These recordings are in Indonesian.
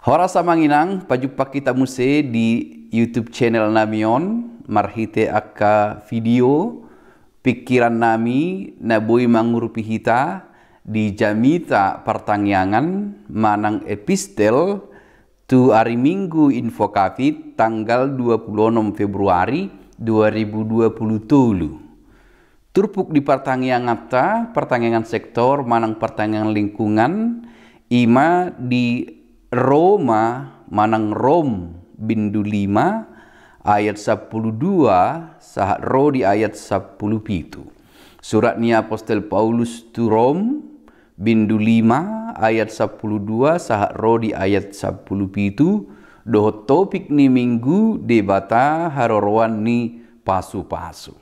Hora samanginang pajumpa kita muse di YouTube channel namion marhite akka video pikiran nami na boy mangurupi hita di jamita pertangyangan manang epistel tu hari Minggu info kafit tanggal 26 Februari 2020. Turpuk di pertangyangan sektor manang pertangyangan lingkungan ima di Roma manang Rom bindu 5 ayat 12 sahat ro di ayat 10 pitu. Suratnya Apostel Paulus tu Rom bindu 5 ayat 12 sahat ro di ayat 10 pitu. Doh topik ni minggu debata haroroan ni pasu-pasu.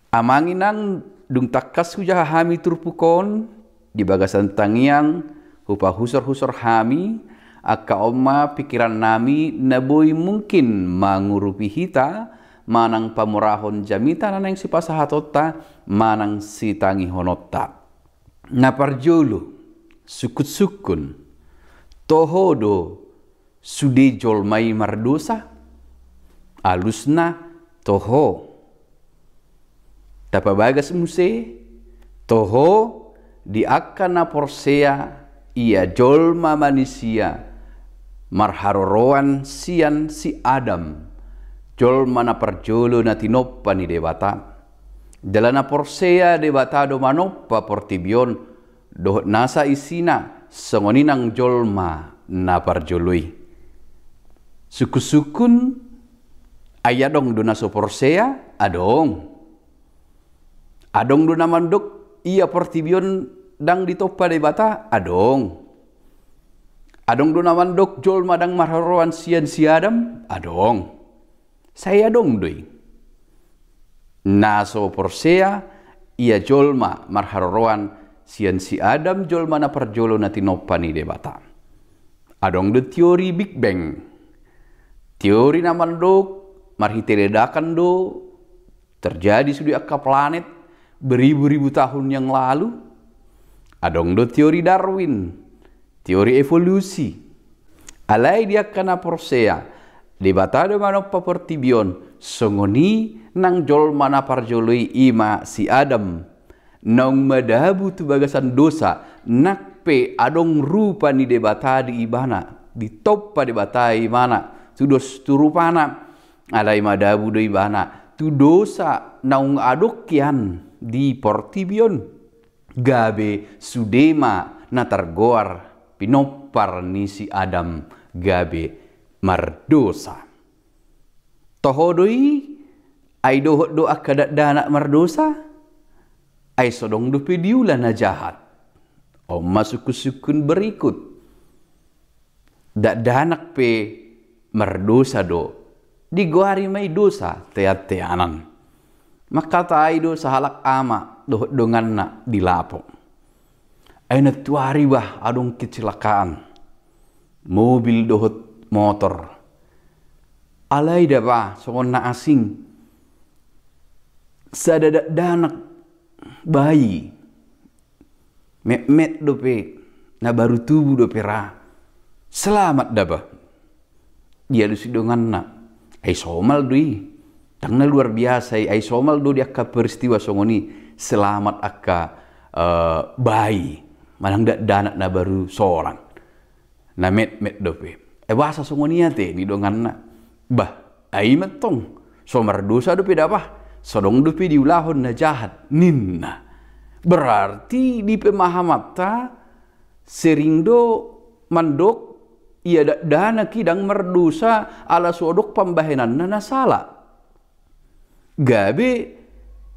Amanginang dung takas hujah hami turpukon di bagasan tangiang hupa husor-husor hami akka oma pikiran nami naboy mungkin mangurupi hita manang pamurahon jamita nanang si pasahatota manang si tangi honotta naparjolo sukut-sukun tohodo sude jolmai mardosa alusna toho tapabagas muse toho di akana porsea ia jolma manusia marharoroan sian si Adam jolma na parjolo na tinoppa ni debata dalana porsea debata do manoppa portibion do nasa isina songoninang jolma na parjoloi suku-sukun ayadong do naso porsea adong do namandok ia portibion dang ditoppa debata adong do namandok jol madang marharoan sian si Adam adong saya dong doi naso porsea ia jolma marharoan sian si Adam jolma na parjolo na tinoppa ni debata adong do teori Big Bang teori namandok marhite ledakan do terjadi sudi akka planet beribu-ribu tahun yang lalu. Adong do teori Darwin, teori evolusi. Alai dia kana porsea, debatado manoppa portibion, songoni nang jol mana parjoloi ima si Adam. Nang madabu tu bagasan dosa, nakpe adong rupa ni debata di ibana, ditoppa debata imana, tudos turupana, alai madabu do ibana, tu dosa naung adokyan di portibion. Gabe sudema natargoar pinoppar ni si Adam gabe mardosa. Tohodoi ay dohot do akadat danak mardosa ay sodong do pediula na jahat. O masuk-sukun berikut. Dak danak pe mardosa do digoari may dosa teat-teanan. Maka tayo sa halak ama dohot dongan na dilapo. Ay natuari bah adong kecelakaan. Mobil dohot motor. Alay da ba songon na asing. Sa danak bayi. Met dope na baru tubuh dope ra. Selamat da ba. Dia lusi dongan na. Ay somal doi. Tangna luar biasa ay somal do di akka peristiwa songoni selamat akka bayi manang danak na baru seorang na met dope bahasa songoni ate ni dongan na bah ay metong so mardosa dope dapah sodong dope diulahon na jahat ninna berarti di pemahamata sering do mandok ia dana kidang mardosa ala sodok pambahenan na salah gabe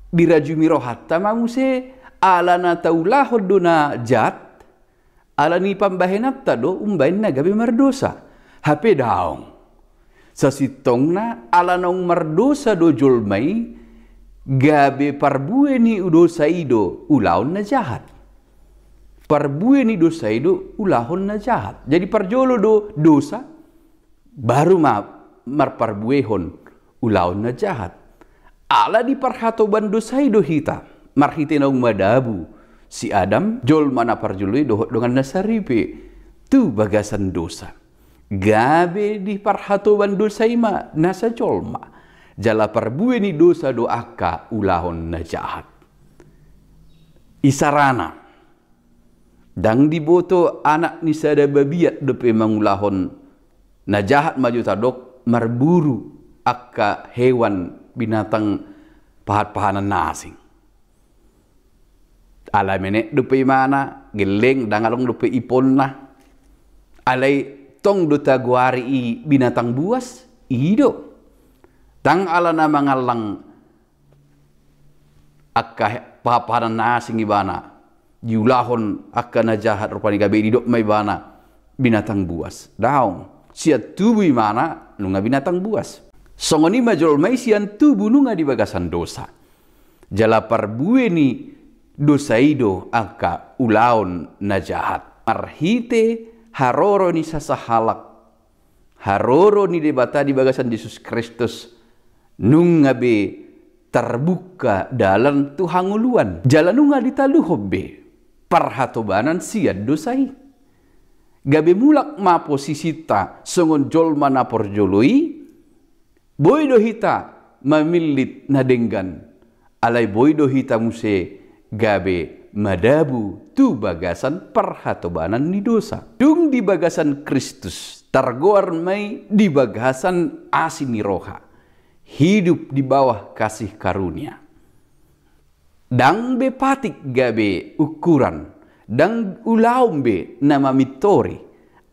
dirajumi rohatta mamuse ala na taulahod do na jat ala ni pambahenat ta do umbain na gabe mardosa hape daong sa sitong na ala nong mardosa do jolmai gabe parbue ni udosa ido ulahon na jahat parbue ni dosa ido ulahon na jahat jadi parjolo do dosa baru marparbuehon ulahon na jahat ala di parhatoban dosai do hita marhite naung madabu si Adam jol mana parjului dohot dengan nasaripe tu bagasan dosa gabe di parhatoban dosa ima nasa jolma jala parbue ni dosa doaka ulahon na jahat isarana dang diboto anak ni sada babiat depe mangulahon na jahat maju tadok marburu akka hewan binatang pahat-pahanan nasing alay menek depe mana geleng dangalong depe ipon na alay tong duta guari i binatang buas ido tang ala na mangalang akka papanan nasing ibana diulahon akka na jahat rupani gabe didok may bana binatang buas daong sia tubuh mana nunga binatang buas songoni majol may sian tubuh nunga di bagasan dosa jala parbue ni dosa ido akka ulaon na jahat marhite haroro ni sasahalak haroro ni debata di bagasan Yesus Kristus nunga be terbuka dalam tuhanguluan jalan nunga ditaluhobbe parhatobanan siad dosai gabe mulak ma posisita songon jolma na porjoloi boydo hita mamilit na denggan alay boydo hita muse gabe madabu tu bagasan parhatobanan ni dosa dung di bagasan Kristus targoar may di bagasan asin ni roha hidup di bawah kasih karunia dang be patik gabe ukuran dang ulaum be nama mitori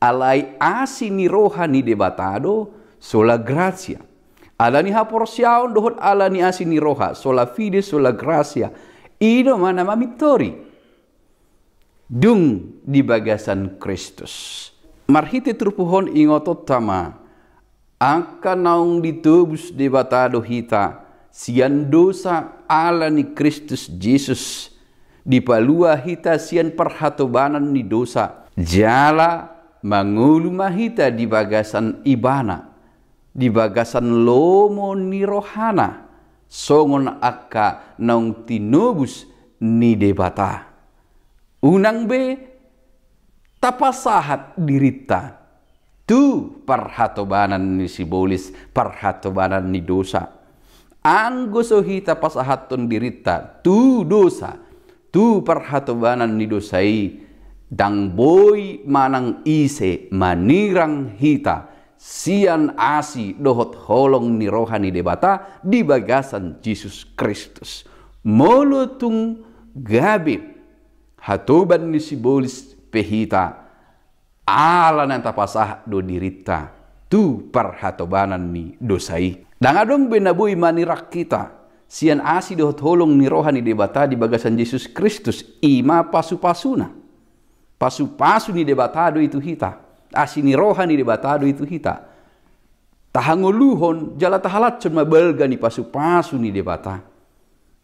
alai asini rohani debatado sola gracia alani haporsiaon dohot alani asini roha sola fide sola gracia ido mana mitori dung di bagasan Kristus marhite turpuhon ingotot tama angka naung ditubus debatado hita sian dosa ala ni Kristus Jesus dipalua hita sian perhatobanan ni dosa jala manguluma hita di bagasan ibana di bagasan lomo ni rohana songon akka naung tinubus ni debata unang be tapasahat dirita tu parhatobanan ni sibolis parhatobanan ni dosa anggo sohita pasahaton dirita tu dosa tu parhatobanan ni dosai dang boy manang ise manirang hita sian asi dohot holong ni rohani debata di bagasan Yesus Kristus molotung gabib hatoban ni sibolis pehita ala nan tapasah do dirita tu parhatobanan ni dosai dangadong benaboy manirak kita sian asi dohot holong ni rohani debata di bagasan Yesus Kristus ima pasu-pasuna pasu-pasu ni debatado itu hita asi ni rohani debatado itu hita tahanguluhon jala tahalat cuma belga ni pasu-pasu ni debata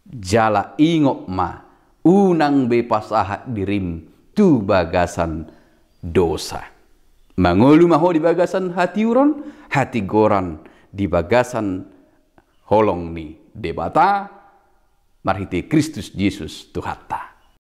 jala ingok ma unang be pasahat dirim tu bagasan dosa mangulu maho di bagasan hati uron hati goran di bagasan holong ni debata marhite Kristus Yesus Tuhata.